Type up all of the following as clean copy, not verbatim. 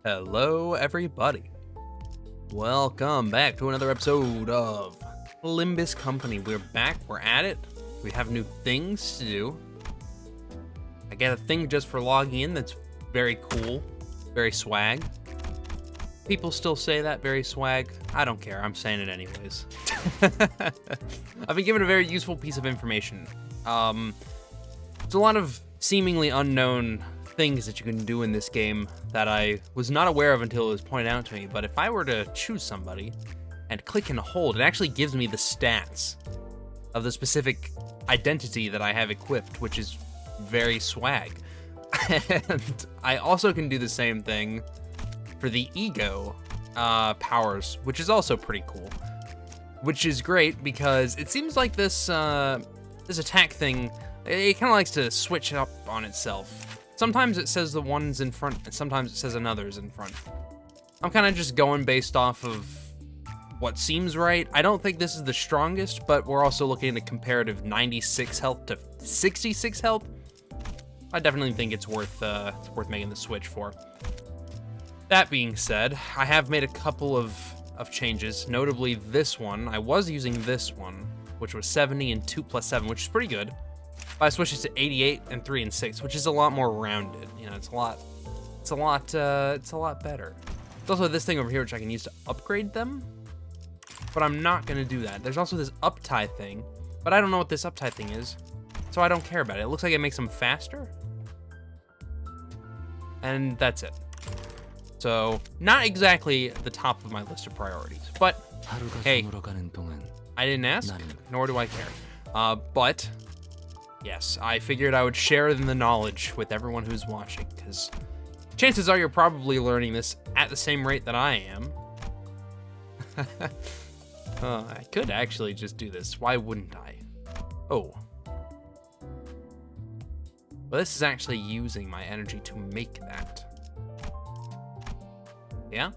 Hello, everybody. Welcome back to another episode of Limbus Company. We're back, we're at it. We have new things to do. I get a thing just for logging in that's very cool, very swag. People still say that, very swag. I don't care, I'm saying it anyways. I've been given a very useful piece of information. There's a lot of seemingly unknown things that you can do in this game that I was not aware of until it was pointed out to me, but if I were to choose somebody and click and hold, it actually gives me the stats of the specific identity that I have equipped, which is very swag. And I also can do the same thing for the ego powers, which is also pretty cool, which is great because it seems like this attack thing, it kind of likes to switch up on itself. Sometimes it says the one's in front, and sometimes it says another's in front. I'm kind of just going based off of what seems right. I don't think this is the strongest, but we're also looking at a comparative 96 health to 66 health. I definitely think it's worth making the switch for. That being said, I have made a couple of changes, notably this one. I was using this one, which was 70 and 2 plus 7, which is pretty good. But I switched it to 88 and 3 and 6, which is a lot more rounded. You know, it's a lot better. There's also this thing over here which I can use to upgrade them, but I'm not gonna do that. There's also this uptie thing, but I don't know what this uptie thing is, so I don't care about it. It looks like it makes them faster, and that's it. So, not exactly the top of my list of priorities, but hey, I didn't ask, nor do I care. But yes, I figured I would share the knowledge with everyone who's watching, because chances are you're probably learning this at the same rate that I am. I could actually just do this. Why wouldn't I? Oh. Well, this is actually using my energy to make that. Yeah?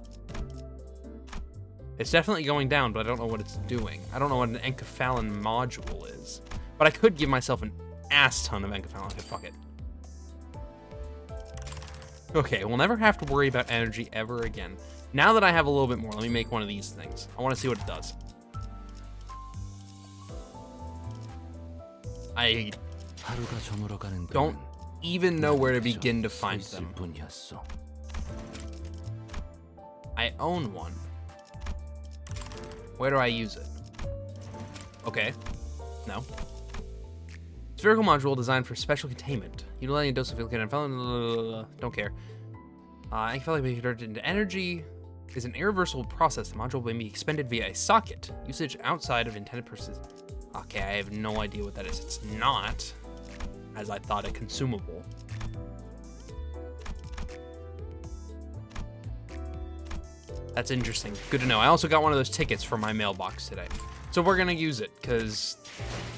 It's definitely going down, but I don't know what it's doing. I don't know what an enkephalon module is. But I could give myself an ass ton of enkephalon. Okay, fuck it. Okay, we'll never have to worry about energy ever again. Now that I have a little bit more, let me make one of these things. I want to see what it does. I don't even know where to begin to find them. I own one. Where do I use it? Okay. No. Spherical module designed for special containment. Utilizing a dose of don't care. I feel like being converted into energy is an irreversible process. The module may be expended via a socket. Usage outside of intended purposes. Okay, I have no idea what that is. It's not, as I thought, a consumable. That's interesting. Good to know. I also got one of those tickets for my mailbox today. So we're gonna use it, because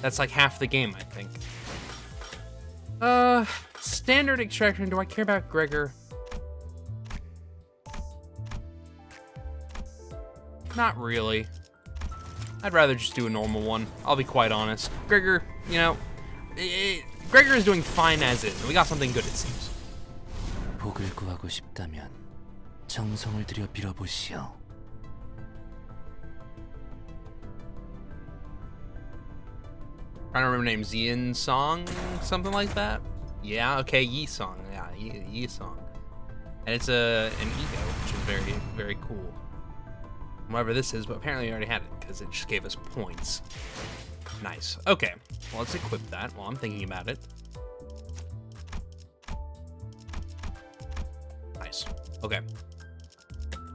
that's like half the game, I think. Standard extraction. Do I care about Gregor? Not really. I'd rather just do a normal one. I'll be quite honest. Gregor, you know, Gregor is doing fine as is. We got something good, it seems. 복을 구하고 싶다면 정성을 들여 빌어보시오. I don't remember the name. Yin Song? Something like that? Yeah, okay, Yi Song. Yeah, Yi Song. And it's an ego, which is very, very cool. Whatever this is, but apparently we already had it, because it just gave us points. Nice. Okay, well, let's equip that while I'm thinking about it. Nice. Okay.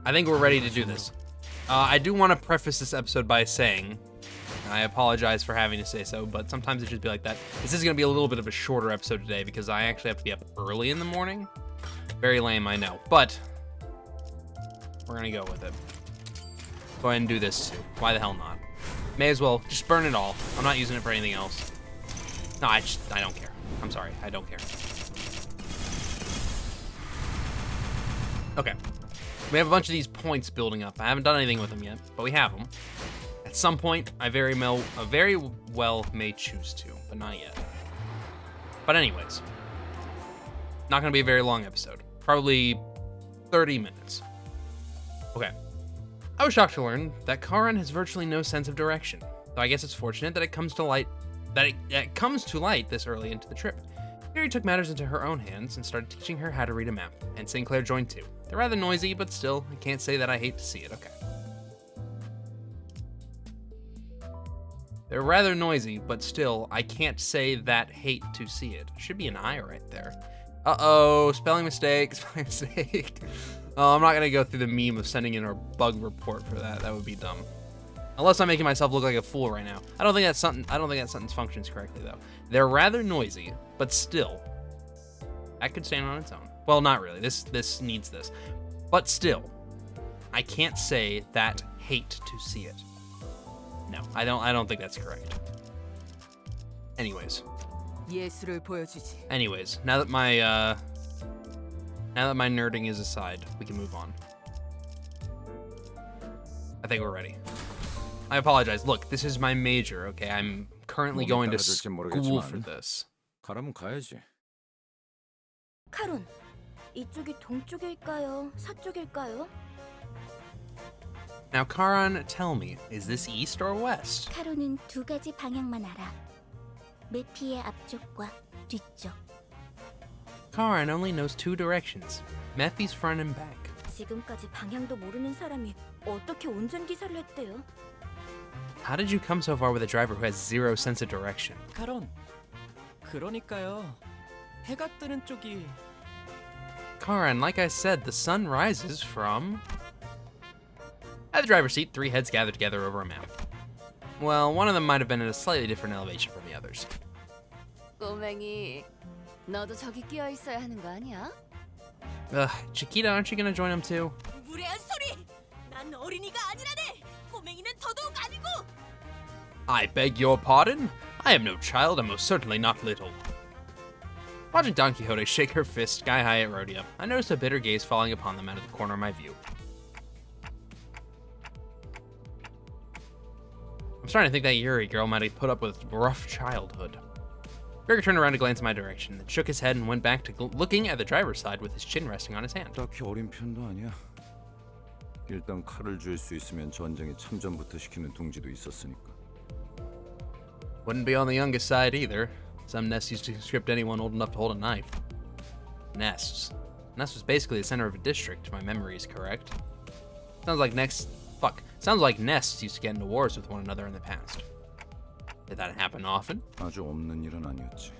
I think we're ready to do this. I do want to preface this episode by saying, and I apologize for having to say so, but sometimes it just be like that. This is going to be a little bit of a shorter episode today because I actually have to be up early in the morning. Very lame, I know, but we're going to go with it. Go ahead and do this too. Why the hell not? May as well just burn it all. I'm not using it for anything else. No, I don't care. I'm sorry, I don't care. Okay. We have a bunch of these points building up. I haven't done anything with them yet, but we have them. At some point, I very well may choose to, but not yet. But anyways, not gonna be a very long episode. Probably 30 minutes. Okay. I was shocked to learn that Karan has virtually no sense of direction, though I guess it's fortunate that it comes to light this early into the trip. Mary took matters into her own hands and started teaching her how to read a map, and Sinclair joined too. They're rather noisy, but still, I can't say that I hate to see it. Okay. They're rather noisy, but still, I can't say that hate to see it. Should be an I right there. Uh-oh, spelling mistake, spelling mistake. Oh, I'm not gonna go through the meme of sending in a bug report for that. That would be dumb. Unless I'm making myself look like a fool right now. I don't think that sentence functions correctly though. They're rather noisy, but still, that could stand on its own. Well, not really. This needs this, but still, I can't say that hate to see it. No, I don't think that's correct. Anyways, now that my nerding is aside, we can move on. I think we're ready. I apologize. Look, this is my major, okay? I'm currently going to school for this. 가라면 가야지. 카론, 이쪽이 동쪽일까요? 서쪽일까요? Now, Karan, tell me, is this east or west? 카론은 두 가지 방향만 알아. 매피의 앞쪽과 뒤쪽. Karan only knows two directions, Mephi's front and back. 지금까지 방향도 모르는 사람이 어떻게 운전기사를 했대요? How did you come so far with a driver who has zero sense of direction? 카론, 그러니까요. 해가 뜨는 쪽이 Karan, like I said, the sun rises from... At the driver's seat, three heads gathered together over a map. Well, one of them might have been at a slightly different elevation from the others. 꼬맹이, 너도 저기 끼어 있어야 하는 거 아니야? Ugh, Chiquita, aren't you gonna join him too? 무례한 소리! 난 어린이가 아니라네! 꼬맹이는 더더욱 아니고! I beg your pardon? I am no child and most certainly not little. Watching Don Quixote shake her fist sky high at Rhodia, I noticed a bitter gaze falling upon them out of the corner of my view. I'm starting to think that Yuri girl might have put up with rough childhood. Gregor turned around to glance in my direction, then shook his head and went back to looking at the driver's side with his chin resting on his hand. 딱히 어린 편도 아니야. 일단 칼을 줄 수 있으면 전쟁에 참전부터 시키는 둥지도 있었으니까. Wouldn't be on the youngest side either. Some nests used to conscript anyone old enough to hold a knife. Nests. Nest was basically the center of a district, if my memory is correct. Sounds like nests used to get into wars with one another in the past. Did that happen often? 아주 없는 일은 아니었지.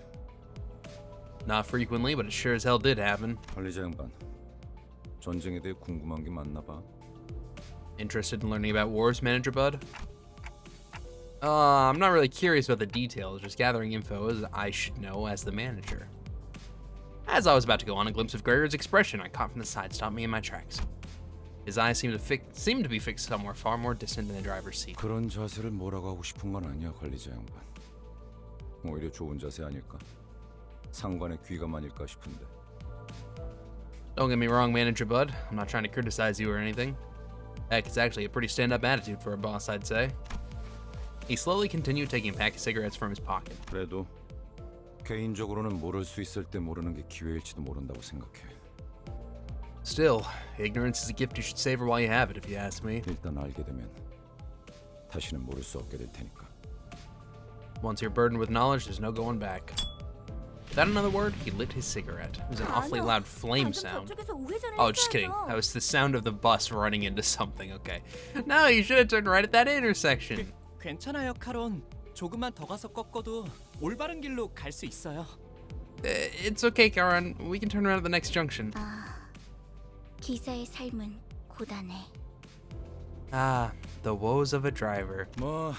Not frequently, but it sure as hell did happen. 관리자 양반, 전쟁에 대해 궁금한 게 많나 봐. Interested in learning about wars, Manager Bud? I'm not really curious about the details, just gathering info as I should know as the manager. As I was about to go on, a glimpse of Gregor's expression I caught from the side stopped me in my tracks. His eyes seemed to be fixed somewhere far more distant than the driver's seat. 그런 자세를 뭐라고 하고 싶은 건 아니야, 관리자 양반. 오히려 좋은 자세 아닐까? 상관의 귀감아닐까 싶은데. Don't get me wrong, Manager Bud. I'm not trying to criticize you or anything. Heck, it's actually a pretty stand-up attitude for a boss, I'd say. He slowly continued taking a pack of cigarettes from his pocket. 그래도 개인적으로는 모를 수 있을 때 모르는 게 기회일지도 모른다고 생각해. Still, ignorance is a gift you should savor while you have it, if you ask me. 일단 알게 되면 다시는 모를 수 없게 될 테니까. Once you're burdened with knowledge, there's no going back. Without another word, he lit his cigarette. It was an awfully loud flame sound. Oh, just kidding. That was the sound of the bus running into something, okay. No, you should have turned right at that intersection. 괜찮아요, 카론. 조금만 더 가서 꺾어도 올바른 길로 갈 수 있어요. It's okay, Karan. We can turn around at the next junction. 기사의 삶은 고단해. Ah, the woes of a driver. 뭐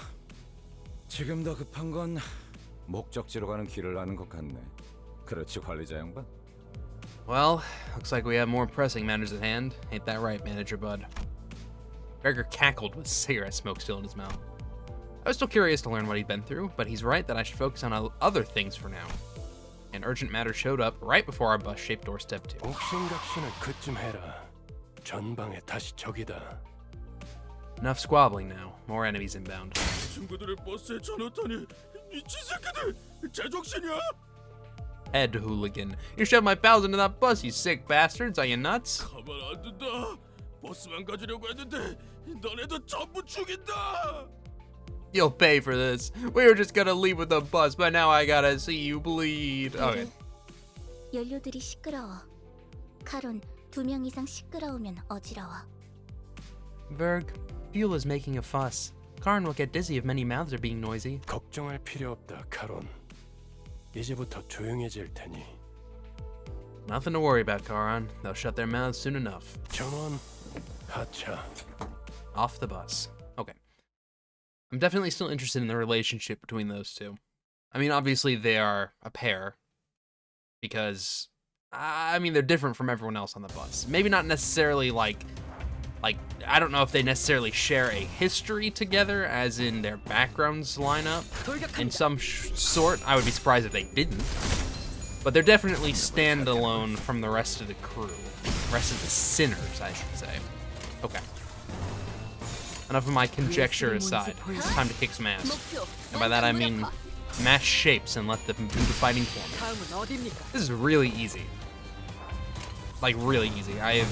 지금 더 급한 건 목적지로 가는 길을 아는 것 같네. 그렇지, 관리자 양반? Well, looks like we have more pressing matters at hand. Ain't that right, Manager Bud? Gregor cackled with cigarette smoke still in his mouth. I was still curious to learn what he'd been through, but he's right that I should focus on other things for now. An urgent matter showed up right before our bus-shaped doorstep too. 옥신각신을 그쯤 해라. 전방에 다시 적이다. Enough squabbling now. More enemies inbound. 친구들의 버스에 쳐넣다니 미친 새끼들! 제정신이야? head hooligan. You shoved my pals into that bus, you sick bastards. Are you nuts? 가만 안 둔다. 버스만 가지려고 했는데 너네도 전부 죽인다. You'll pay for this. We were just gonna leave with the bus, but now I gotta see you bleed. Okay. 연료들이 시끄러워. 카론, 2명 이상 시끄러우면 어지러워. Verg, fuel is making a fuss. Karn will get dizzy if many mouths are being noisy. 걱정할 필요 없다, 카론. 이제부터 조용해질 테니. Nothing to worry about, Karan. They'll shut their mouths soon enough. 전원 하차. Off the bus. Okay. I'm definitely still interested in the relationship between those two. I mean, obviously they are a pair. Because, I mean, they're different from everyone else on the bus. Maybe not necessarily like, I don't know if they necessarily share a history together, as in their backgrounds line up in some sort. I would be surprised if they didn't. But they're definitely standalone from the rest of the crew. Rest of the sinners, I should say. Okay. Enough of my conjecture aside. It's time to kick some ass. And by that I mean mash shapes and let them do the fighting for me. This is really easy. Like, really easy. I have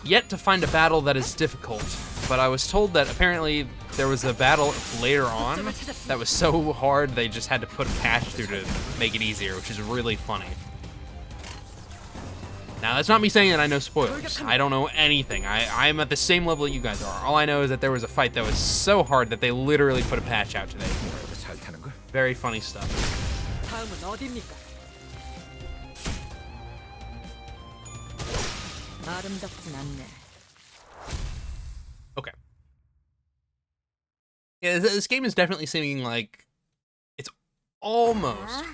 yet to find a battle that is difficult, but I was told that apparently there was a battle later on that was so hard they just had to put a patch through to make it easier, which is really funny. Now, that's not me saying that I know spoilers. I don't know anything. I'm at the same level that you guys are. All I know is that there was a fight that was so hard that they literally put a patch out today. Very funny stuff. Okay. Yeah, this game is definitely seeming like it's almost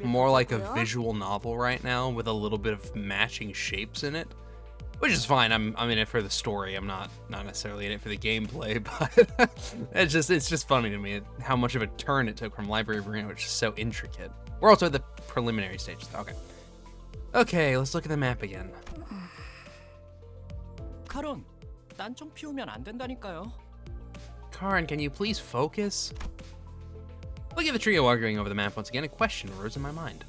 more like a visual novel right now with a little bit of matching shapes in it, which is fine. I'm in it for the story. I'm not necessarily in it for the gameplay, but it's just funny to me how much of a turn it took from Library of Arena, which is so intricate. We're also at the preliminary stage. Okay, let's look at the map again. 카론, 딴 좀 피우면 안 된다니까요. Karin, can you please focus? Look at the trio arguing over the map once again. A question arose in my mind.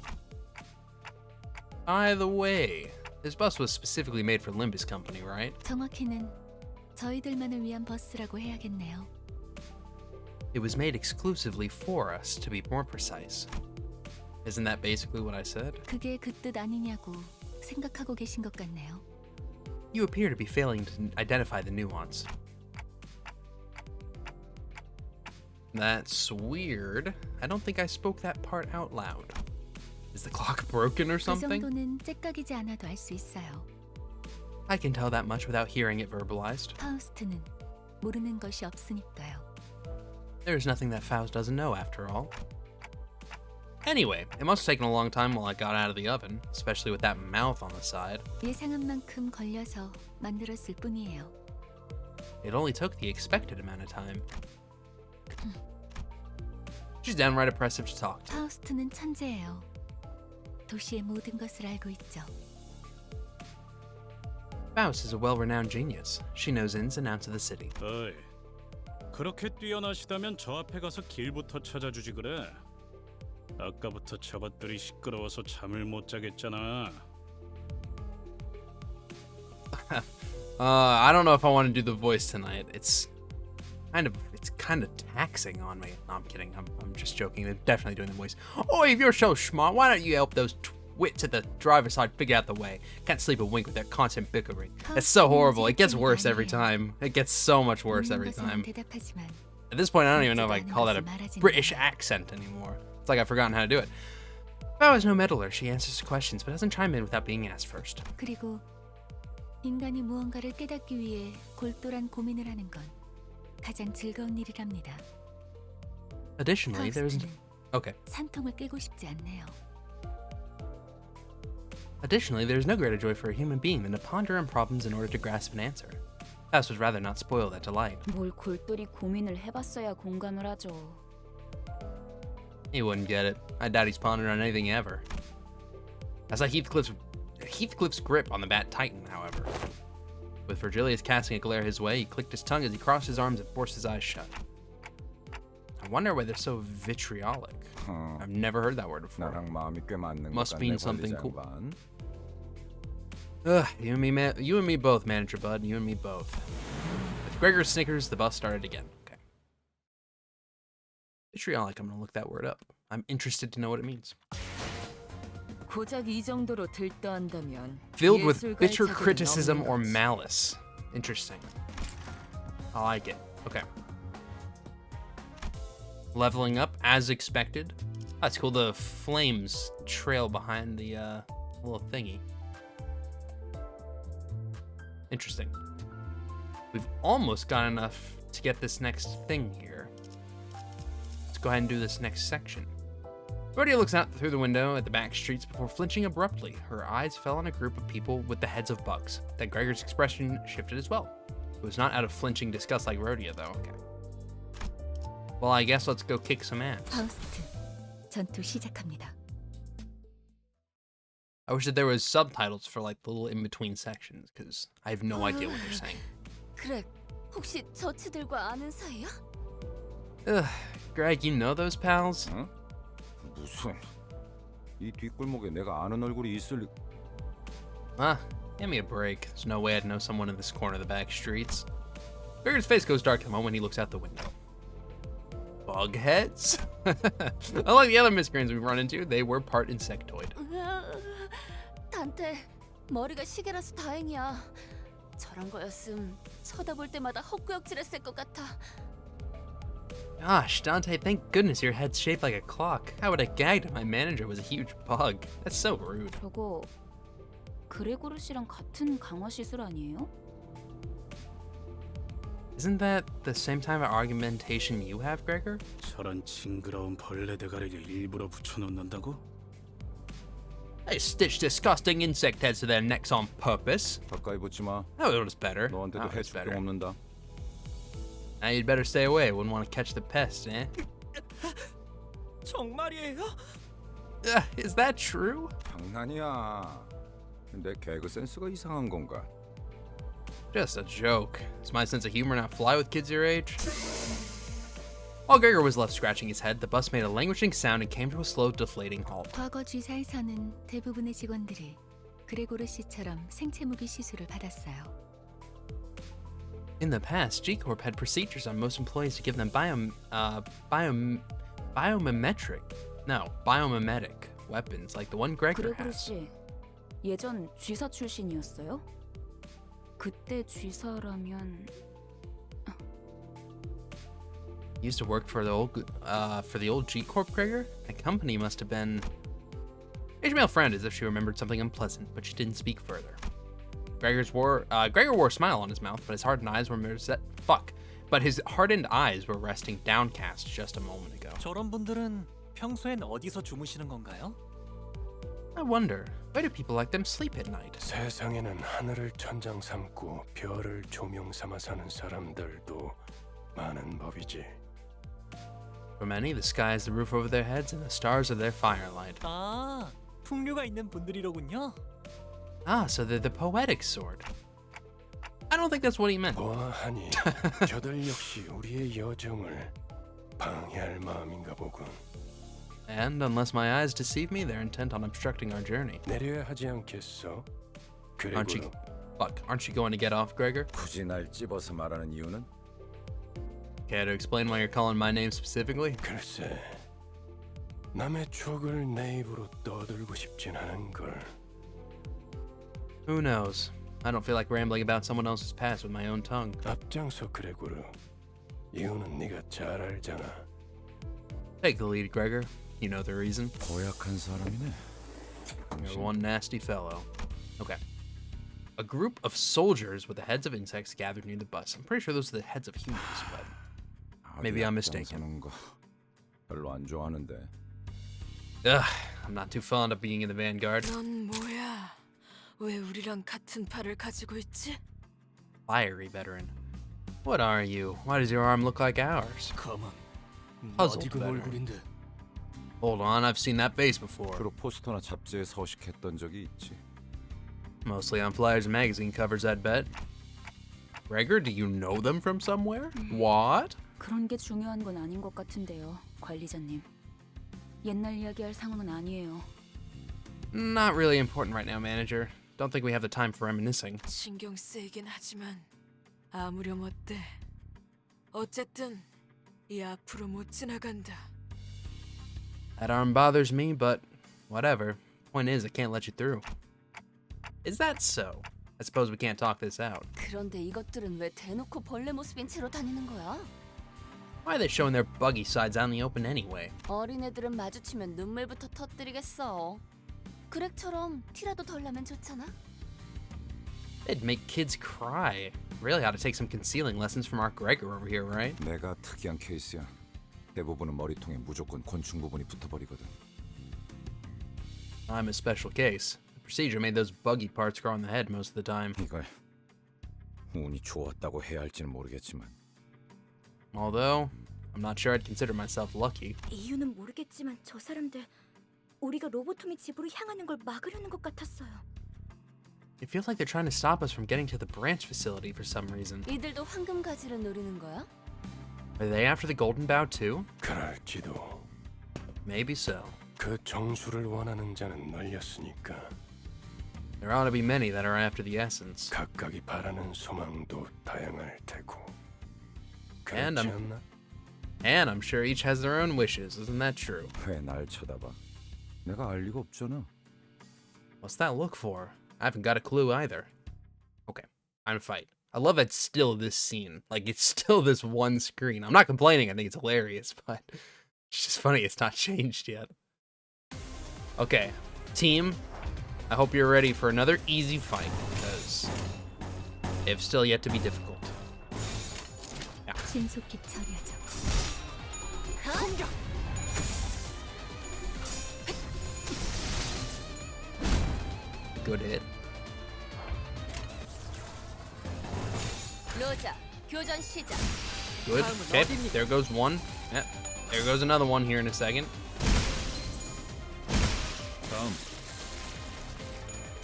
By the way, this bus was specifically made for Limbus Company, right? 정확히는 저희들만을 위한 버스라고 해야겠네요. It was made exclusively for us, to be more precise. Isn't that basically what I said? 그게 그 뜻 아니냐고 생각하고 계신 것 같네요. You appear to be failing to identify the nuance. That's weird. I don't think I spoke that part out loud. Is the clock broken or 그 something? 정도는 째깍이지 않아도 알 수 있어요. I can tell that much without hearing it verbalized. 파우스트는 모르는 것이 없으니까요. There's nothing that Faust doesn't know, after all. Anyway, it must have taken a long time while I got out of the oven, especially with that mouth on the side. 예상한 만큼 걸려서 만들었을 뿐이에요. It only took the expected amount of time. She's downright oppressive to talk to. 파우스트는 천재예요. 도시의 모든 것을 알고 있죠. Faust is a well-renowned genius. She knows ins and outs of the city. 어이, 그렇게 뛰어나시다면 저 앞에 가서 길부터 찾아주지 그래. 아까부터 저것들이 시끄러워서 잠을 못 자겠잖아. I don't know if I want to do the voice tonight. It's kind of taxing on me. No, I'm kidding. I'm just joking. They're definitely doing the voice. Oh, if you're so smart, why don't you help those twits at the driver's side figure out the way? Can't sleep a wink with their constant bickering. It's so horrible. It gets worse every time. It gets so much worse every time. At this point, I don't even know if I can call that a British accent anymore. It's like I've forgotten how to do it. Bao is no meddler. She answers questions, but doesn't chime in without being asked first. 그리고 인간이 무언가를 깨닫기 위해 골똘한 고민을 하는 건 가장 즐거운 일이랍니다. Additionally, there's... 파우스트는 Okay. 산통을 깨고 싶지 않네요. Additionally, there's no greater joy for a human being than to ponder on problems in order to grasp an answer. Faust would rather not spoil that delight. 뭘 골똘히 고민을 해봤어야 공감을 하죠. He wouldn't get it. I doubt he's pondered on anything ever. That's like Heathcliff's grip on the Bat Titan, however. With Virgilius casting a glare his way, he clicked his tongue as he crossed his arms and forced his eyes shut. I wonder why they're so vitriolic. I've never heard that word before. 나랑 마음이 꽤 맞는 것 Must 같네, mean something 관리자 cool. 양반. Ugh, you and me both, Manager Bud. You and me both. With Gregor's snickers, the bus started again. Okay. Vitriolic, I'm gonna look that word up. I'm interested to know what it means. 고작 이 정도로 들떠한다면 Filled with 예술가의 bitter 자격은 criticism 없는 or 거지. malice. Interesting. I like it. Okay. Leveling up as expected. That's cool. The flames trail behind the little thingy. Interesting. We've almost got enough to get this next thing here. Let's go ahead and do this next section. Rhodia looks out through the window at the back streets before flinching abruptly. Her eyes fell on a group of people with the heads of bugs. Then Gregor's expression shifted as well. It was not out of flinching disgust like Rhodia, though. Okay. Well, I guess let's go kick some ass. 파우스트, 전투 시작합니다. I wish that there was subtitles for like the little in-between sections, because I have no idea what they're saying. 그래, 혹시 저치들과 아는 사이야? Ugh, Greg, you know those pals? 응? 무슨 이 뒷골목에 내가 아는 얼굴이 있을 리... Ah, give me a break. There's no way I'd know someone in this corner of the back streets. Gregor's face goes dark the moment he looks out the window. Bug heads? Unlike the other miscreants we've run into, they were part insectoid. 단테, 머리가 시계라서 다행이야. 저런 거였음 쳐다볼 때마다 헛구역질했을 것 같아. Gosh, Dante, thank goodness your head's shaped like a clock. I would have gagged if my manager was a huge bug. That's so rude. 저거 그레고르 씨랑 같은 강화 시술 아니에요? Isn't that the same type of argumentation you have, Gregor? 저런 징그러운 벌레 대가리를 일부러 붙여놓는다고? They stitch disgusting insect heads to their necks on purpose. 가까이 붙지 마. Oh, it was better. 너한테도 That was 해줄 better. 게 없는다. Now you'd better stay away. Wouldn't want to catch the pest, eh? 정말이에요? Is that true? 장난이야. 내 개그 센스가 이상한 건가? Just a joke. Does my sense of humor not fly with kids your age? While Gregor was left scratching his head, the bus made a languishing sound and came to a slow, deflating halt. 과거 G사에서는 대부분의 직원들이 그레고르 씨처럼 생체 무기 시술을 받았어요. In the past, G-Corp had procedures on most employees to give them biomimetic weapons like the one Gregor 그레고르 has. 씨 예전 쥐사 출신이었어요? 그때 쥐사라면 He used to work for the old G-Corp Gregor? That company must have been... Ishmael frowned as if she remembered something unpleasant, but she didn't speak further. Gregor wore a smile on his mouth, but his hardened eyes were resting downcast just a moment ago. 저런 분들은 평소엔 어디서 주무시는 건가요? I wonder, why do people like them sleep at night? 세상에는 하늘을 천장 삼고 별을 조명 삼아 사는 사람들도 많은 법이지. For many, the sky is the roof over their heads and the stars are their firelight. 아, 풍류가 있는 분들이로군요. Ah, so they're the poetic sort. I don't think that's what he meant. 보아하니 저들 역시 우리의 여정을 방해할 마음인가 보군. And unless my eyes deceive me, they're intent on obstructing our journey. 내려야 하지 않겠어? Aren't you going to get off, Gregor? 굳이 날 찝어서 말하는 이유는? Care to explain why you're calling my name specifically? 글쎄, 남의 추억을 내 입으로 떠들고 싶진 않은 걸. Who knows? I don't feel like rambling about someone else's past with my own tongue. 앞장서 그레고르. 이유는 네가 잘 알잖아. Take the lead, Gregor. You know the reason. 고약한 사람이네. You're one nasty fellow. Okay. A group of soldiers with the heads of insects gathered near the bus. I'm pretty sure those are the heads of humans, but maybe I'm mistaken. 거 별로 안 좋아하는데. Ugh, I'm not too fond of being in the vanguard. 넌 뭐야? 왜 우리랑 같은 팔을 가지고 있지? Fiery veteran. What are you? Why does your arm look like ours? 가만. Puzzled 낯익은 veteran. 얼굴인데. Hold on, I've seen that face before. 주로 포스터나 잡지에 서식했던 적이 있지. Mostly on flyers and magazine covers, I'd bet. Gregor, do you know them from somewhere? What? 그런 게 중요한 건 아닌 것 같은데요, 관리자님. 옛날 이야기할 상황은 아니에요. Not really important right now, manager. Don't think we have the time for reminiscing. 신경 쓰이긴 하지만 아무렴 어때? 어쨌든 이 앞으로 못 지나간다. That arm bothers me, but whatever. Point is, I can't let you through. Is that so? I suppose we can't talk this out. 그런데 이것들은 왜 대놓고 벌레 모습인 채로 다니는 거야? Why are they showing their buggy sides out in the open anyway? 어린애들은 마주치면 눈물부터 터뜨리겠어. 그렉처럼 티라도 덜 나면 좋잖아. It'd make kids cry. Really ought to take some concealing lessons from our Gregor over here, right? 내가 특이한 케이스야. 대부분은 머리통에 무조건 곤충 부분이 붙어버리거든. I'm a special case. The procedure made those buggy parts grow on the head most of the time. 이걸 운이 좋았다고 해야 할지는 모르겠지만 Although, I'm not sure I'd consider myself lucky. 이유는 모르겠지만 저 사람들 우리가 로보토미 집으로 향하는 걸 막으려는 것 같았어요. It feels like they're trying to stop us from getting to the branch facility for some reason. 이들도 황금 가지를 노리는 거야? Are they after the golden bough too? 그럴지도. Maybe so. 그 정수를 원하는 자는 널렸으니까 There ought to be many that are after the essence. 각각이 바라는 소망도 다양할 테고. And 그렇지 않나? And I'm sure each has their own wishes, isn't that true? 왜 날 쳐다봐? 내가 알 리가 없잖아. What's that look for? I haven't got a clue either. Okay, time to fight. I love it's still this scene. Like, it's still this one screen. I'm not complaining, I think it's hilarious, but it's just funny it's not changed yet. Okay, team, I hope you're ready for another easy fight, because it's still yet to be difficult. Yeah. 신속히 처리하죠. Good hit. 로자, 교전 시작. Good. Okay, there goes one. Yep. There goes another one here in a second. 다음.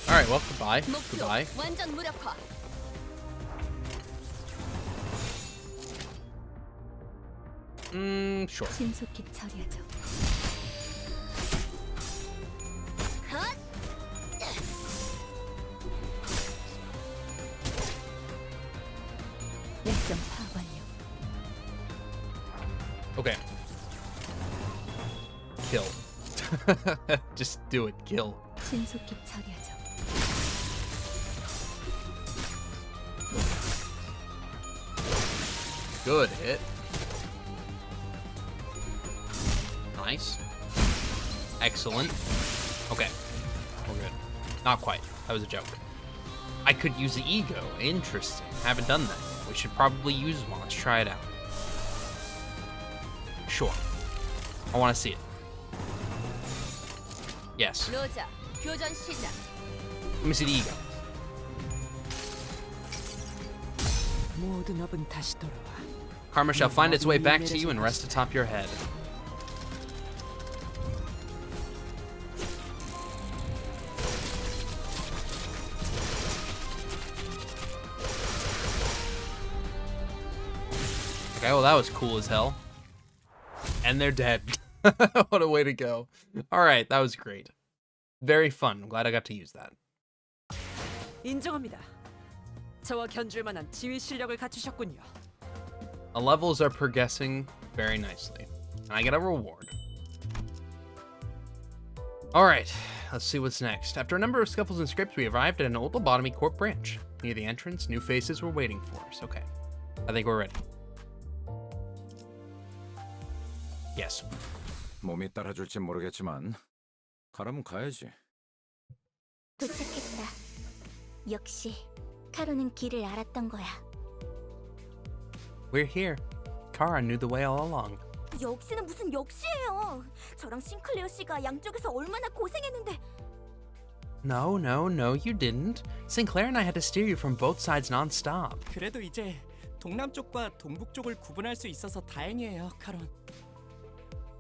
Alright, well, goodbye. 목표 Goodbye. 완전 무력화. Sure. 신속히 처리하죠. 컷! 약점 파악 완료. Okay. Kill. Just do it. Kill. 신속히 처리하죠. Good hit. Nice. Excellent. Okay. We're good. Not quite. That was a joke. I could use the ego. Interesting. Haven't done that. We should probably use one. Let's try it out. Sure. I want to see it. Yes. 로자, 교전 시작. Let me see the ego. 모든 업은 다시 돌아와. Karma shall find its way back to you and rest atop your head. Okay, well that was cool as hell. And they're dead. What a way to go. Alright, that was great. Very fun. I'm glad I got to use that. 인정합니다. 저와 견줄 만한 지휘 실력을 갖추셨군요. The levels are progressing very nicely. And I get a reward. Alright, let's see what's next. After a number of scuffles and scrapes, we arrived at an old Lobotomy Corp branch. Near the entrance, new faces were waiting for us. Okay. I think we're ready. Yes. 몸이 따라줄진 모르겠지만 가라면 가야지. 도착했다. 역시 카로는 길을 알았던 거야. We're here. Kara knew the way all along. 역시는 무슨 역시예요. 저랑 싱클레어 씨가 양쪽에서 얼마나 고생했는데. No, you didn't. Sinclair and I had to steer you from both sides non-stop. 그래도 이제 동남쪽과 동북쪽을 구분할 수 있어서 다행이에요, 카론.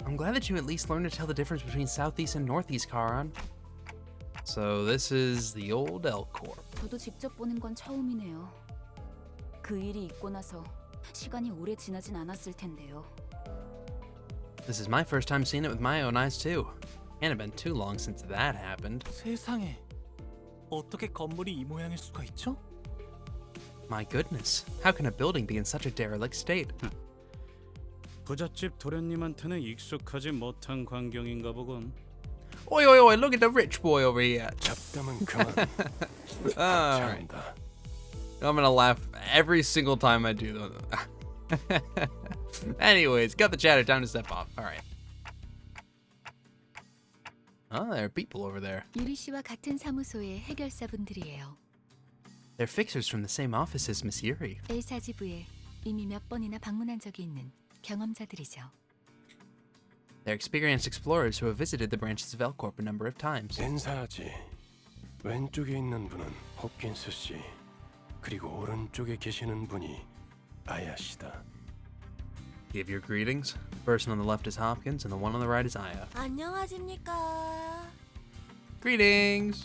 I'm glad that you at least learned to tell the difference between southeast and northeast, Karan. So this is the old L Corp. 저도 직접 보는 건 처음이네요. 그 일이 있고 나서 시간이 오래 지나진 않았을 텐데요. This is my first time seeing it with my own eyes too. Can't have been too long since that happened. 세상에, 어떻게 건물이 이 모양일 수가 있죠? My goodness, how can a building be in such a derelict state? 부잣집 도련님한테는 익숙하지 못한 광경인가 보군. Oi, oi, oi, look at the rich boy over here. 잡담은 그만. Alright. 잘한다. I'm gonna laugh every single time I do those. Anyways, got the chatter, time to step off. Alright. Oh, there are people over there. 유리 씨와 같은 사무소의 해결사분들이에요. They're fixers from the same office as Miss Yuri. A사지부에 이미 몇 번이나 방문한 적이 있는 경험자들이죠. They're experienced explorers who have visited the branches of L-Corp a number of times. 인사하지. 왼쪽에 있는 분은 홉킨스 씨. 그리고 오른쪽에 계시는 분이 아야 씨다. Give your greetings. The person on the left is Hopkins, and the one on the right is Aya. 안녕하십니까. Greetings!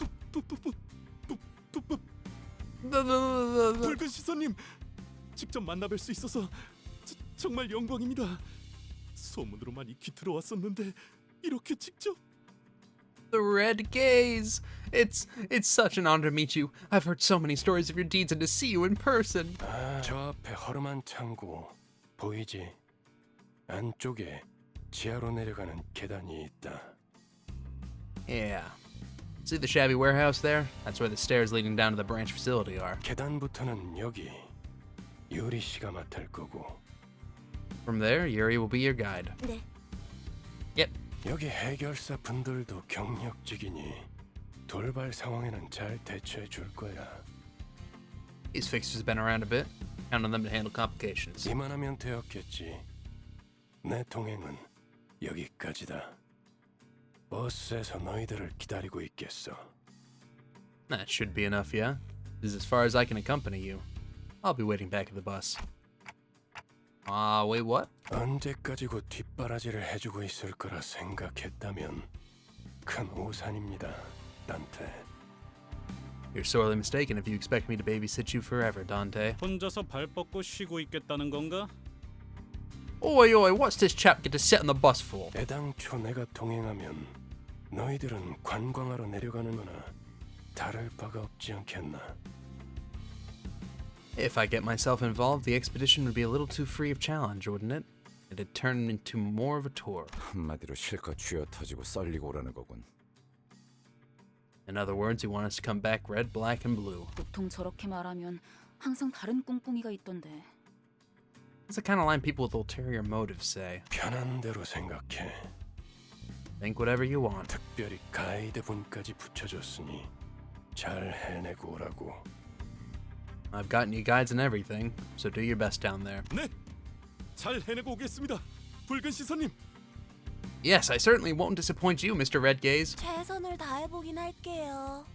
붉은 시선님, 직접 만나뵐 수 있어서 정말 영광입니다. 소문으로만 익히 들어왔었는데 이렇게 직접? The Red Gaze! It's such an honor to meet you. I've heard so many stories of your deeds and to see you in person. 저 앞에 허름한 창고 보이지? 안쪽에 지하로 내려가는 계단이 있다. Yeah. See the shabby warehouse there? That's where the stairs leading down to the branch facility are. 계단부터는 여기 유리 씨가 맡을 거고. From there, Yuri will be your guide. 네. Yep. 여기 해결사 분들도 경력직이니 돌발 상황에는 잘 대처해 줄 거야. These fixers have been around a bit. Count on them to handle complications. 이만하면 되었겠지. 내 동행은 여기까지다. 버스에서 너희들을 기다리고 있겠어. That should be enough, yeah? This is as far as I can accompany you. I'll be waiting back at the bus. Wait, what? 언제까지고 뒷바라지를 해주고 있을 거라 생각했다면 큰 오산입니다, 단테. You're sorely mistaken if you expect me to babysit you forever, Dante. 혼자서 발 뻗고 쉬고 있겠다는 건가? Oi, oi, what's this chap get to sit on the bus for? 애당초 내가 동행하면 너희들은 관광하러 내려가는 거나 다를 바가 없지 않겠나? If I get myself involved, the expedition would be a little too free of challenge, wouldn't it? It'd turn into more of a tour. 한마디로 실컷 쥐어 터지고 썰리고 오라는 거군. In other words, you want us to come back red, black, and blue. 보통 저렇게 말하면 항상 다른 꿍꿍이가 있던데. That's the kind of line people with ulterior motives say. 편한 대로 생각해. Think whatever you want. 특별히 가이드 분까지 붙여줬으니 잘 해내고 오라고. I've gotten you guides and everything, so do your best down there. 네, 잘 해내고 오겠습니다. 붉은 시선님. Yes, I certainly won't disappoint you, Mr. Red Gaze. 최선을 다해보긴 할게요.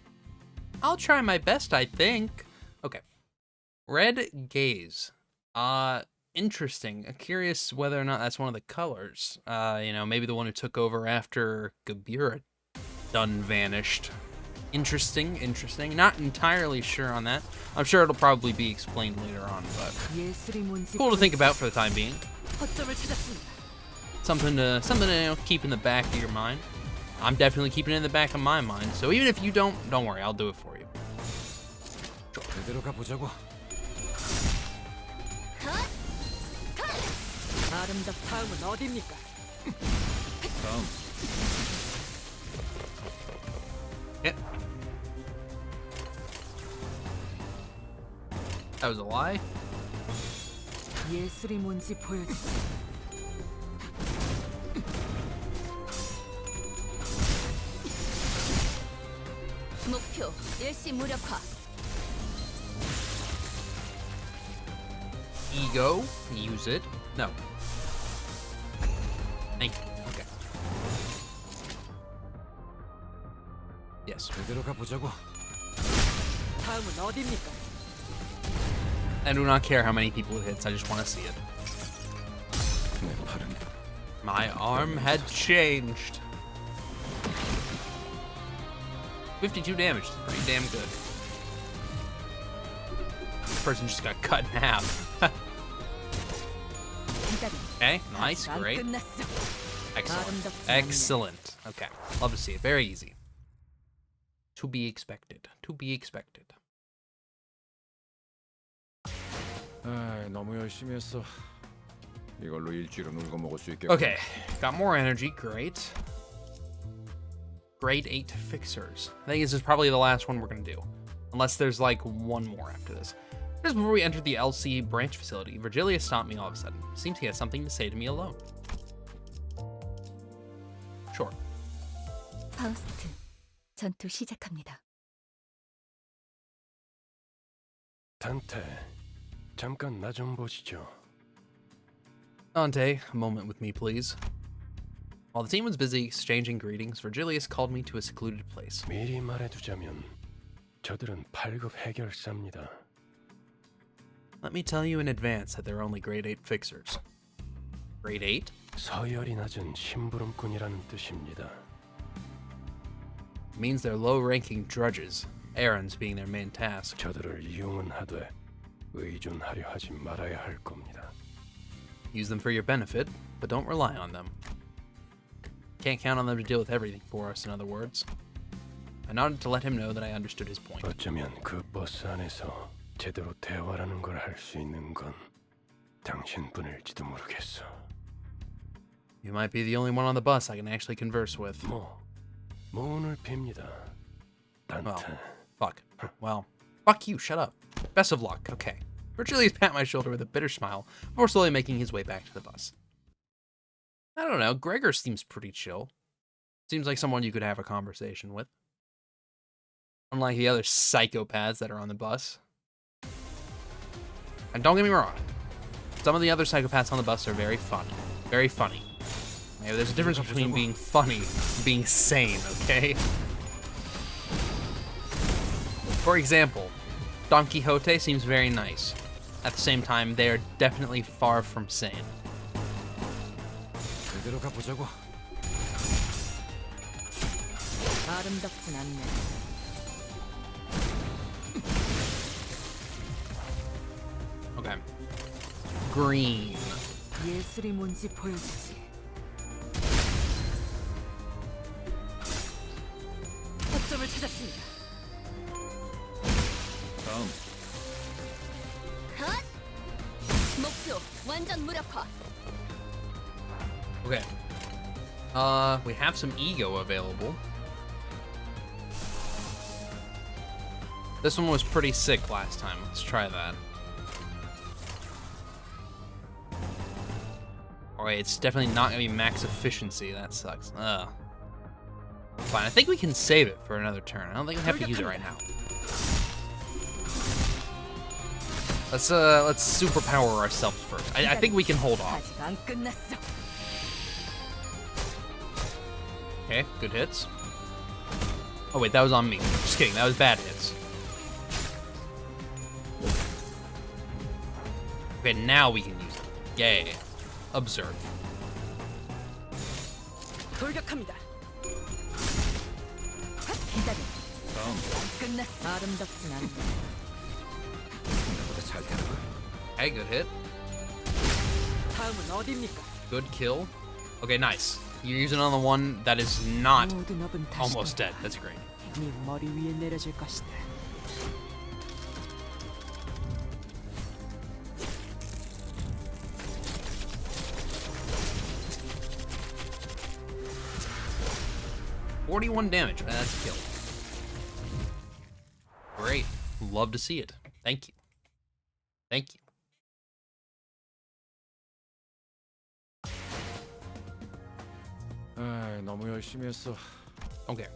I'll try my best, I think. Okay. Red Gaze. Interesting. Curious whether or not that's one of the colors. Maybe the one who took over after Gabura done vanished. Interesting. Not entirely sure on that. I'm sure it'll probably be explained later on, but cool to think about for the time being. Something to keep in the back of your mind. I'm definitely keeping it in the back of my mind. So even if you don't worry, I'll do it for you. 제대로 가보자고. 다음은 어디입니까? Yeah. That was a lie. 예술이 뭔지 보여주세요. 목표 일시 무력화. Ego, use it. No. Thank you. Okay. Yes. 제대로 가보자고. 다음은 어디입니까? I do not care how many people it hits. I just want to see it. 내 팔은 My arm had changed. 52 damage is pretty damn good. This person just got cut in half. Okay, nice, great. Excellent. Excellent. Okay, love to see it. Very easy. To be expected. To be expected. 아, 너무 열심히 했어. 이걸로 일주일은 울고 먹을 수 있겠고. Okay, got more energy. Great. Grade 8 fixers. I think this is probably the last one we're gonna do, unless there's like one more after this. Just before we entered the LC branch facility, Virgilia stopped me all of a sudden. Seemed he had something to say to me alone. Sure. 파우스트, 전투 시작합니다. 단테, 잠깐 나 좀 보시죠. Dante, a moment with me, please. While the team was busy exchanging greetings, Virgilius called me to a secluded place. 미리 말해두자면 저들은 8급 해결사입니다. Let me tell you in advance that they're only grade 8 fixers. Grade 8? 서열이 낮은 심부름꾼이라는 뜻입니다. It means they're low-ranking drudges, errands being their main task. 저들을 이용은 하되 의존하려 하지 말아야 할 겁니다. Use them for your benefit, but don't rely on them. Can't count on them to deal with everything for us, in other words. I nodded to let him know that I understood his point. 어쩌면 그 버스 안에서 제대로 대화라는 걸 할 수 있는 건 당신뿐일지도 모르겠어. You might be the only one on the bus I can actually converse with. 문을 빕니다. 단테. Fuck. Well, fuck you, shut up. Best of luck, okay. Virgilius pat my shoulder with a bitter smile before slowly making his way back to the bus. I don't know, Gregor seems pretty chill. Seems like someone you could have a conversation with. Unlike the other psychopaths that are on the bus. And don't get me wrong, some of the other psychopaths on the bus are very funny. Very funny. Maybe there's a difference between being funny and being sane, okay? For example, Don Quixote seems very nice. At the same time, they are definitely far from sane. 제대로 가보자고. 아름답진 않네. Okay. Green. 예술이 뭔지 보여주지. 거점을 찾았습니다. 다음. 헛! 목표 완전 무력화. Okay. We have some ego available. This one was pretty sick last time. Let's try that. Alright, it's definitely not gonna be max efficiency. That sucks. Fine, I think we can save it for another turn. I don't think we have to use it right now. Let's superpower ourselves first. I think we can hold off. Okay, good hits. Oh wait, that was on me. Just kidding, that was bad hits. Okay, now we can use it. Yay. Observe. 돌격합니다. 끝났어. 아름답진 않네. 나보다 잘 되는 거야. Hey, good hit. 다음은 어디입니까? Good kill. Okay, nice. You're using it on the one that is not 모든 업은 다시 almost dead. That's great. 네 머리 위에 내려질 것이다. $41 damage. That's a kill. Great. Love to see it. Thank you. Thank you. 아, 너무 열심히 했어. Okay.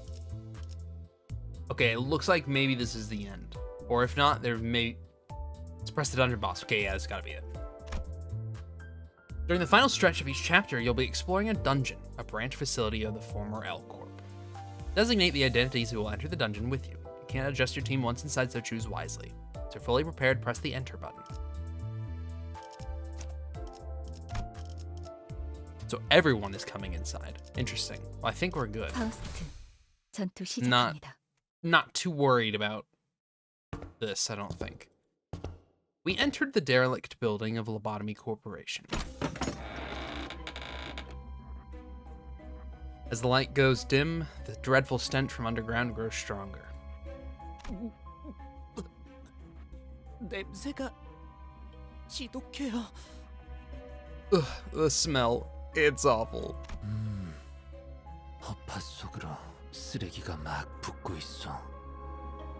Okay, it looks like maybe this is the end. Or if not, there may... Let's press the dungeon boss. Okay, yeah, that's gotta be it. During the final stretch of each chapter, you'll be exploring a dungeon, a branch facility of the former L Corp. Designate the identities who will enter the dungeon with you. You can't adjust your team once inside, so choose wisely. Once you're fully prepared, press the enter button. So everyone is coming inside. Interesting. Well, I think we're good. 파우스트, 전투 시작합니다. Not too worried about this, I don't think. We entered the derelict building of Lobotomy Corporation. As the light goes dim, the dreadful stench from underground grows stronger. 냄새가 지독해요. Ugh, the smell. It's awful. 허파 속으로 쓰레기가 막 붙고 있어.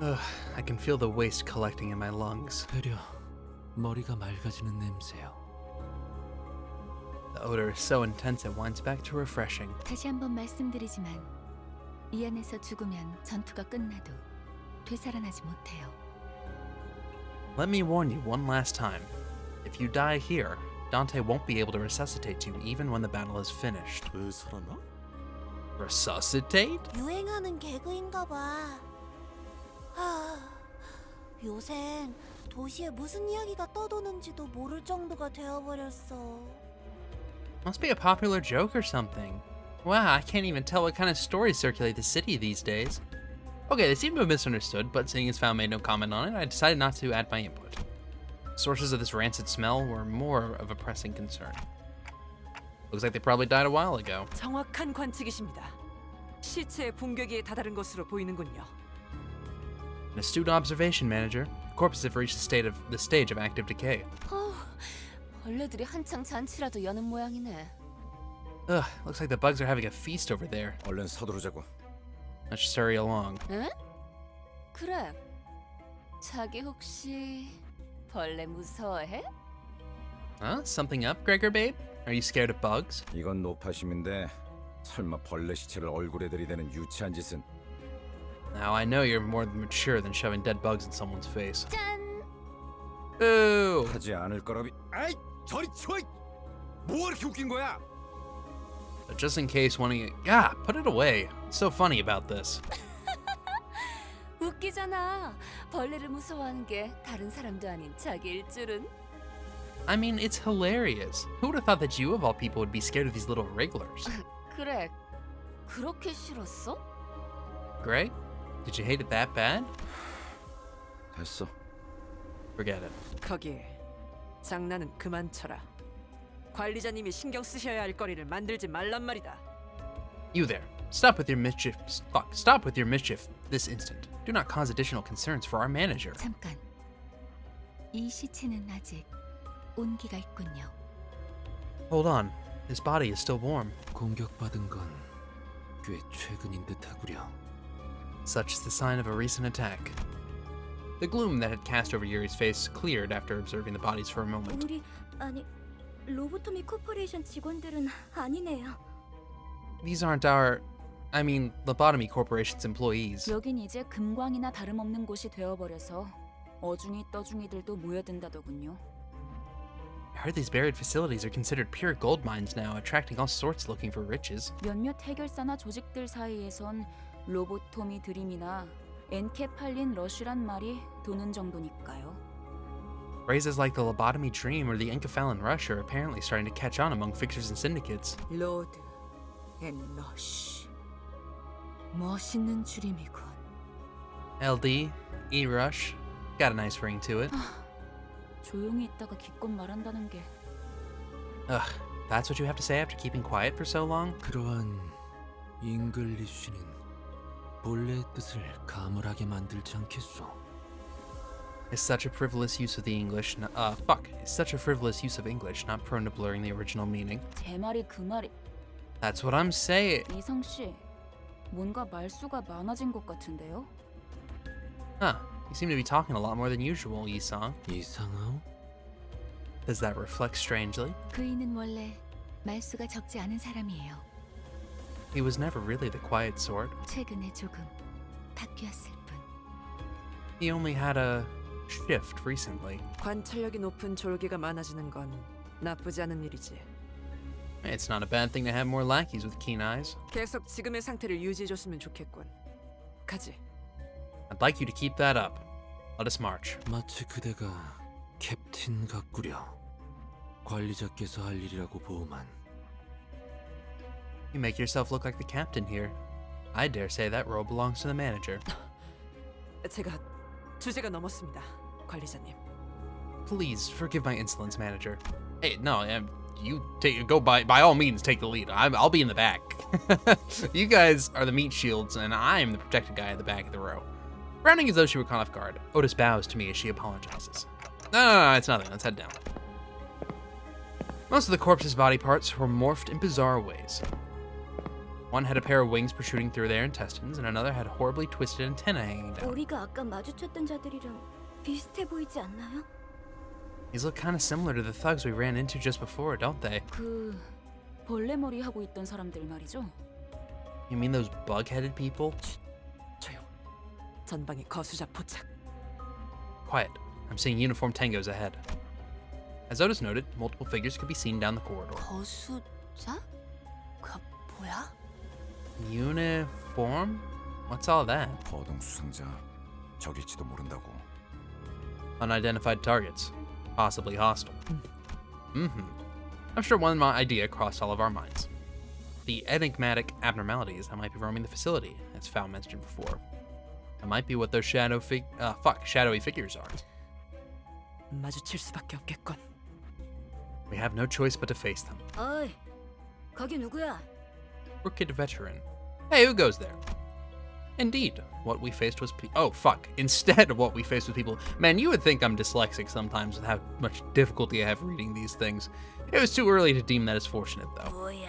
Ugh, I can feel the waste collecting in my lungs. 되려 머리가 맑아지는 냄새요. The odor is so intense it winds back to refreshing. 다시 한번 말씀드리지만 이 안에서 죽으면 전투가 끝나도 되살아나지 못해요. Let me warn you one last time. If you die here, Dante won't be able to resuscitate you even when the battle is finished. 되살아나? Resuscitate? 유행하는 개그인가 봐. 요샌 도시에 무슨 이야기가 떠도는지도 모를 정도가 되어버렸어. Must be a popular joke or something. Wow, I can't even tell what kind of stories circulate the city these days. Okay, they seem to have misunderstood, but seeing as Found made no comment on it, I decided not to add my input. Sources of this rancid smell were more of a pressing concern. Looks like they probably died a while ago. 정확한 관측이십니다. 시체의 붕괴기에 다다른 것으로 보이는군요. An astute observation, manager. Corpses have reached the stage of active decay. 벌레들이 한창 잔치라도 여는 모양이네. Ugh, looks like the bugs are having a feast over there. 얼른 서두르자고. Let's just hurry along. 응? 그래. 자기 혹시 벌레 무서워해? Huh? Something up, Gregor, babe? Are you scared of bugs? 이건 노파심인데 설마 벌레 시체를 얼굴에 들이대는 유치한 짓은. Now, I know you're more mature than shoving dead bugs in someone's face. 짠! Boo! 하지 않을 거라비. 아이, 저리 치워! 뭐가 이렇게 웃긴 거야? But just in case one of you... Yeah, put it away. What's so funny about this? 웃기잖아. 벌레를 무서워하는 게 다른 사람도 아닌 자기일 줄은. I mean, it's hilarious. Who would have thought that you, of all people, would be scared of these little wrigglers? 그래. 그렇게 싫었어? Greg? Did you hate it that bad? 됐어. Forget it. 거기 장난은 그만 쳐라. 관리자님이 신경 쓰셔야 할 거리를 만들지 말란 말이다. You there. Stop with your mischief. Fuck. Stop with your mischief this instant. Do not cause additional concerns for our manager. 잠깐. 이 시체는 아직 온기가 있군요. Hold on. His body is still warm. 공격받은 건 꽤 최근인 듯하구려. Such is the sign of a recent attack. The gloom that had cast over Yuri's face cleared after observing the bodies for a moment. 우리 아니 로보토미 코퍼레이션 직원들은 아니네요. These aren't Lobotomy Corporation's employees. 여긴 이제 금광이나 다름없는 곳이 되어버려서 어중이 떠중이들도 모여든다더군요. I heard these buried facilities are considered pure gold mines now, attracting all sorts looking for riches. 몇몇 해결사나 조직들 사이에선 로보토미 드림이나 엔케팔린 러쉬란 말이 도는 정도니까요. Phrases like the Lobotomy Dream or the Encephalon Rush are apparently starting to catch on among fixers and syndicates. 로드 앤 러쉬. 멋있는 줄임이군. LD, E-Rush, got a nice ring to it. 조용히 있다가 기껏 말한다는 게 Ugh, that's what you have to say after keeping quiet for so long? 그러한 잉글리쉬는 본래의 뜻을 가물하게 만들지 않겠소. It's such a frivolous use of It's such a frivolous use of English, not prone to blurring the original meaning. 제 말이 그 말이. That's what I'm saying. 이성 씨, 뭔가 말수가 많아진 것 같은데요? Huh, you seem to be talking a lot more than usual, Yi-song. 이상하오? Does that reflect strangely? 그이는 원래 말수가 적지 않은 사람이에요. He was never really the quiet sort. 최근에 조금 바뀌었을 뿐. He only had a shift recently. 관찰력이 높은 졸개가 많아지는 건 나쁘지 않은 일이지. It's not a bad thing to have more lackeys with keen eyes. 계속 지금의 상태를 유지해줬으면 좋겠군. 가지. I'd like you to keep that up. Let us march. 마치 그대가 캡틴 같구려. 관리자께서 할 일이라고 보만. You make yourself look like the captain here. I dare say that role belongs to the manager. 제가 주제가 넘었습니다, 관리자님. Please forgive my insolence, manager. Hey, no, you go by all means take the lead. I'll be in the back. You guys are the meat shields, and I'm the protected guy at the back of the row. Rounding as though she were caught off guard, Otis bows to me as she apologizes. No, it's nothing. Let's head down. Most of the corpse's body parts were morphed in bizarre ways. One had a pair of wings protruding through their intestines, and another had horribly twisted antennae hanging down. 우리가 아까 마주쳤던 자들이랑 비슷해 보이지 않나요? These look kind of similar to the thugs we ran into just before, don't they? 그 벌레 머리 하고 있던 사람들 말이죠. You mean those bug-headed people? 조용. 전방에 거수자 포착. Quiet. I'm seeing uniformed tangos ahead. As Otis noted, multiple figures could be seen down the corridor. 거수자? 그 뭐야? Uniform? What's all that? 거동 수상자 적일지도 모른다고. Unidentified targets. Possibly hostile. I'm sure one idea crossed all of our minds. The enigmatic abnormalities that might be roaming the facility, as Fowl mentioned before. That might be what those shadowy figures are. 마주칠 수밖에 없겠군. We have no choice but to face them. 어이, 거기 누구야? Crooked veteran. Hey, who goes there? Indeed, what we faced was Instead of what we faced with people. Man, you would think I'm dyslexic sometimes with how much difficulty I have reading these things. It was too early to deem that as fortunate, though. 뭐야,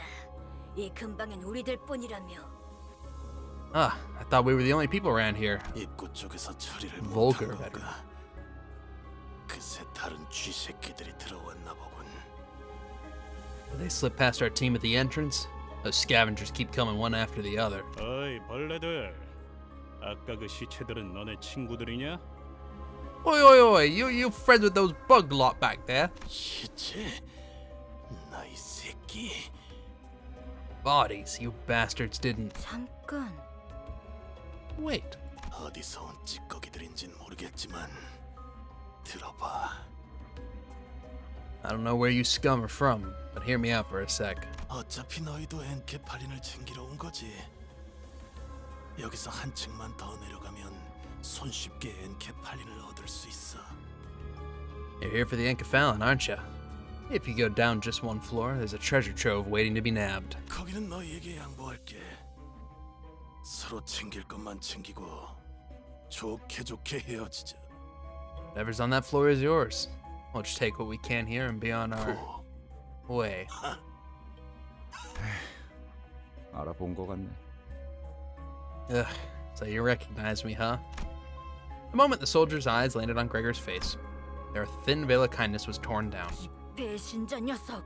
이 근방엔 우리들 뿐이라며. I thought we were the only people around here. 입구 쪽에서 처리를 Vulgar 못한 veteran. 건가? 그새 다른 쥐새끼들이 들어왔나 보군. Did they slip past our team at the entrance? Those scavengers keep coming one after the other. 어이 벌레들. 아까 그 시체들은 너네 친구들이냐? Oi, you friends with those bug lot back there? 시체? 나이 새끼. Bodies, you bastards didn't. 잠깐. Wait. 어디서 온 찌꺼기들인진 모르겠지만 들어봐. I don't know where you scum are from, but hear me out for a sec. 어차피 너희도 엔케팔린을 챙기러 온 거지. 여기서 한층만 더 내려가면 손쉽게 엔케팔린을 얻을 수 있어. You're here for the Encephalon, aren't you? If you go down just one floor, there's a treasure trove waiting to be nabbed. 거기는 너희에게 양보할게. 서로 챙길 것만 챙기고 좋게 헤어지자. Whatever's on that floor is yours. We'll just take what we can here and be on our way. 알아본 것 같네. Ugh, so you recognize me, huh? The moment the soldier's eyes landed on Gregor's face, their thin veil of kindness was torn down. 배신자 녀석.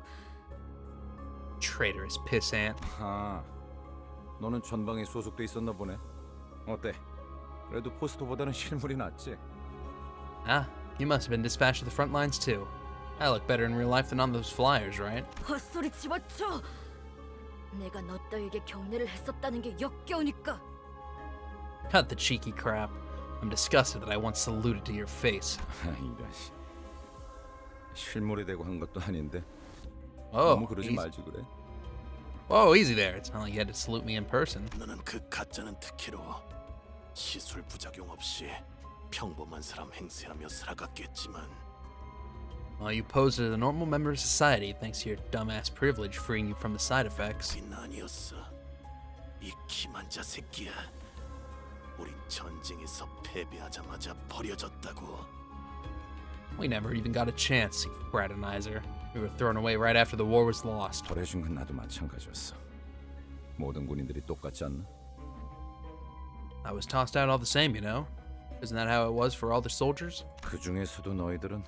Traitorous pissant. 아, 너는 전방에 소속돼 있었나 보네. 어때? 그래도 포스터보다는 실물이 낫지? You must have been dispatched to the front lines too. I look better in real life than on those flyers, right? 헛소리 집어쳐. 내가 너 따위에게 경례를 했었다는 게 역겨우니까. Cut the cheeky crap. I'm disgusted that I once saluted to your face. 이런 실물이 되고 한 것도 아닌데. Oh, 너무 그러지 말지 그래. Whoa, easy there. It's not like you had to salute me in person. 너는 그 가짜는 특혜로 시술 부작용 없이 평범한 사람 행세하며 살아갔겠지만. Well, you posed as a normal member of society thanks to your dumbass privilege freeing you from the side effects. 그건 아니었어. 이 기만자 새끼야. 우린 전쟁에서 패배하자마자 버려졌다고. We never even got a chance, you fraternizer. We were thrown away right after the war was lost. 버려진 건 나도 마찬가지였어. 모든 군인들이 똑같지 않나? I was tossed out all the same, you know? Isn't that how it was for all the soldiers? 그 중에서도 너희들은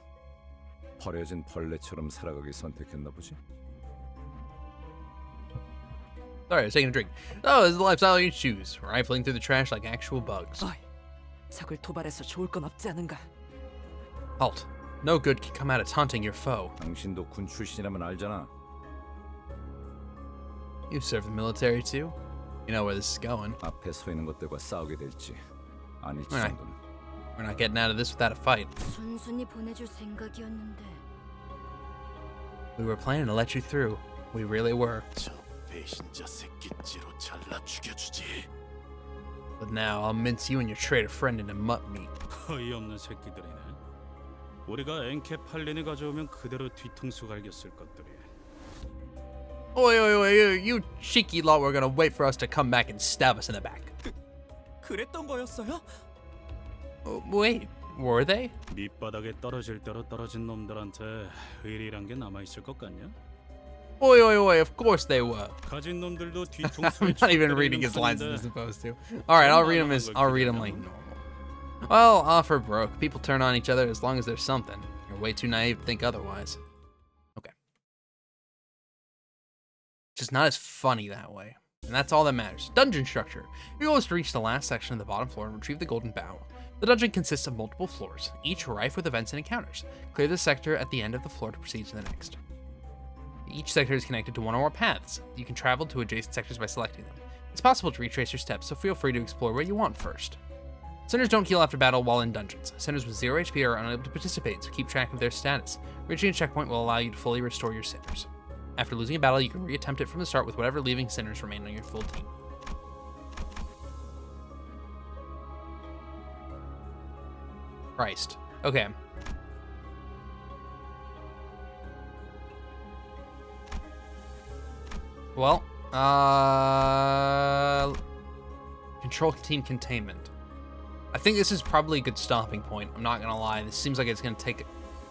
버려진 벌레처럼 살아가길 선택했나 보지? Sorry, I was taking a drink. Oh, this is the lifestyle you choose. Rifling through the trash like actual bugs. 어이, 적을 도발해서 좋을 건 없지 않은가? Halt. No good can come out of taunting your foe. 당신도 군 출신이라면 알잖아. You serve the military too? You know where this is going. 앞에 서 있는 것들과 싸우게 될지 아닐지 Alright. 정도는. We're not getting out of this without a fight. 순순히 보내줄 생각이었는데. We were planning to let you through. We really were. 저 배신자 새끼째로 잘라 죽여주지. But now I'll mince you and your traitor friend into mutt meat. 어이없는 새끼들이네. 우리가 엔케팔린을 가져오면 그대로 뒤통수 갈겼을 것들이. Oi, you cheeky lot were gonna wait for us to come back and stab us in the back. 그랬던 거였어요? Wait, were they? 밑바닥에 떨어질 대로 떨어진 놈들한테 의리란 게 남아 있을 것 같냐? Oi, of course they were. 가진 놈들도 I'm 뒤통수에 not even reading his lines as I'm supposed to. Alright, I'll read them like normal. Well, off or broke. People turn on each other as long as there's something. You're way too naive to think otherwise. Okay. Just not as funny that way. And that's all that matters. Dungeon structure. Your goal is to reach the last section of the bottom floor and retrieve the golden bow. The dungeon consists of multiple floors, each rife with events and encounters. Clear this sector at the end of the floor to proceed to the next. Each sector is connected to one or more paths. You can travel to adjacent sectors by selecting them. It's possible to retrace your steps, so feel free to explore where you want first. Sinners don't heal after battle while in dungeons. Sinners with 0 HP are unable to participate, so keep track of their status. Reaching a checkpoint will allow you to fully restore your sinners. After losing a battle, you can reattempt it from the start with whatever leaving sinners remain on your full team. Christ. Okay. Well, control team containment. I think this is probably a good stopping point. I'm not gonna lie. This seems like it's gonna take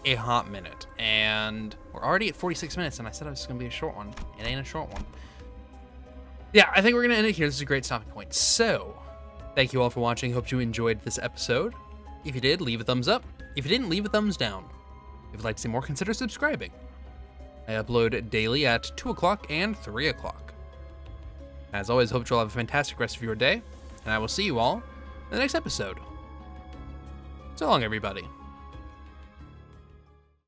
a hot minute, and we're already at 46 minutes, and I said it was gonna be a short one. It ain't a short one. Yeah, I think we're gonna end it here. This is a great stopping point. So, thank you all for watching. Hope you enjoyed this episode. If you did, leave a thumbs up. If you didn't, leave a thumbs down. If you'd like to see more, consider subscribing. I upload daily at 2 o'clock and 3 o'clock. As always, hope you'll have a fantastic rest of your day, and I will see you all in the next episode. So long, everybody.